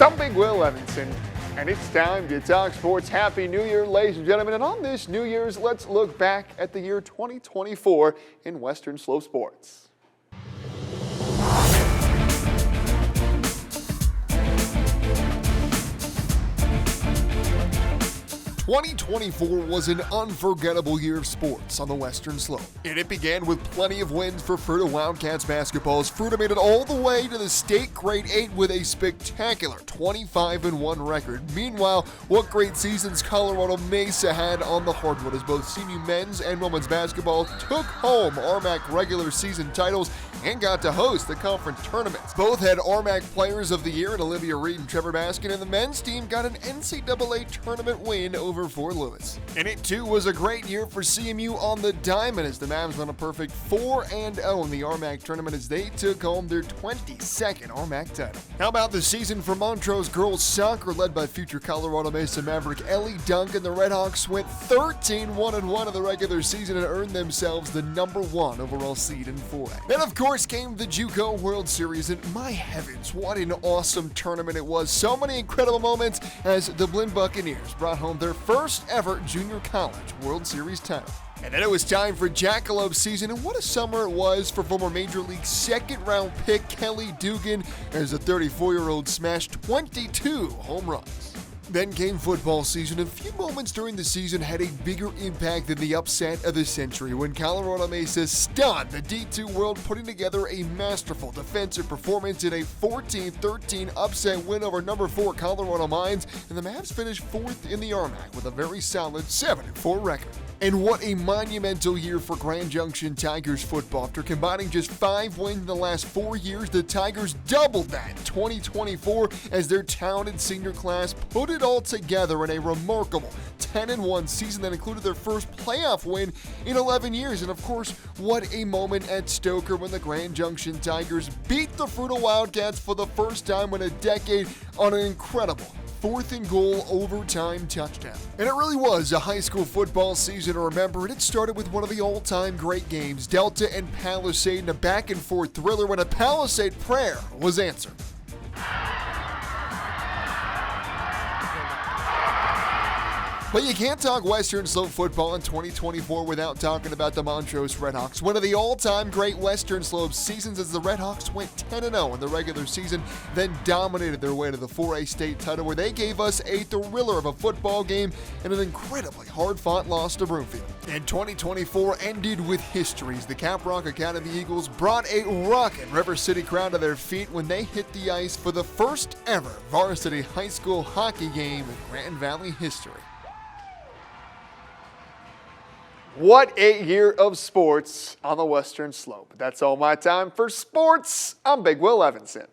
I'm Big Will Evanson, and it's time to talk sports. Happy New Year, ladies and gentlemen. And on this New Year's, let's look back at the year 2024 in Western Slope sports. 2024 was an unforgettable year of sports on the Western Slope, and it began with plenty of wins for Fruita Wildcats basketball as Fruita made it all the way to the state grade 8 with a spectacular 25-1 record. Meanwhile, what great seasons Colorado Mesa had on the hardwood as both senior men's and women's basketball took home RMAC regular season titles and got to host the conference tournaments. Both had RMAC Players of the Year in Olivia Reed and Trevor Baskin, and the men's team got an NCAA tournament win over Fort Lewis. And it too was a great year for CMU on the diamond as the Mavs won a perfect 4-0 in the RMAC tournament as they took home their 22nd RMAC title. How about the season for Montrose girls soccer led by future Colorado Mesa Maverick Ellie Duncan? The Redhawks went 13-1-1 in the regular season and earned themselves the #1 overall seed in 4A. Then of course came the JUCO World Series, and my heavens, what an awesome tournament it was. So many incredible moments as the Blinn Buccaneers brought home their first ever junior college World Series title. And then it was time for Jackalope season, and what a summer it was for former Major League second-round pick Kelly Dugan as the 34-year-old smashed 22 home runs. Then came football season. A few moments during the season had a bigger impact than the upset of the century when Colorado Mesa stunned the D2 world, putting together a masterful defensive performance in a 14-13 upset win over number 4 Colorado Mines, and the Mavs finished 4th in the RMAC with a very solid 7-4 record. And what a monumental year for Grand Junction Tigers football. After combining just 5 wins in the last 4 years, the Tigers doubled that in 2024 as their talented senior class put it all together in a remarkable 10-1 season that included their first playoff win in 11 years. And of course, what a moment at Stoker when the Grand Junction Tigers beat the Fruita Wildcats for the first time in a decade on an incredible 4th and goal overtime touchdown. And it really was a high school football season to remember, and it started with one of the all-time great games, Delta and Palisade, in a back-and-forth thriller when a Palisade prayer was answered. But you can't talk Western Slope football in 2024 without talking about the Montrose Redhawks. One of the all-time great Western Slope seasons as the Redhawks went 10-0 in the regular season, then dominated their way to the 4A state title where they gave us a thriller of a football game and an incredibly hard-fought loss to Broomfield. And 2024 ended with history as the Caprock Academy Eagles brought a rockin' River City crowd to their feet when they hit the ice for the first ever varsity high school hockey game in Grand Valley history. What a year of sports on the Western Slope. That's all my time for sports. I'm Big Will Evanson.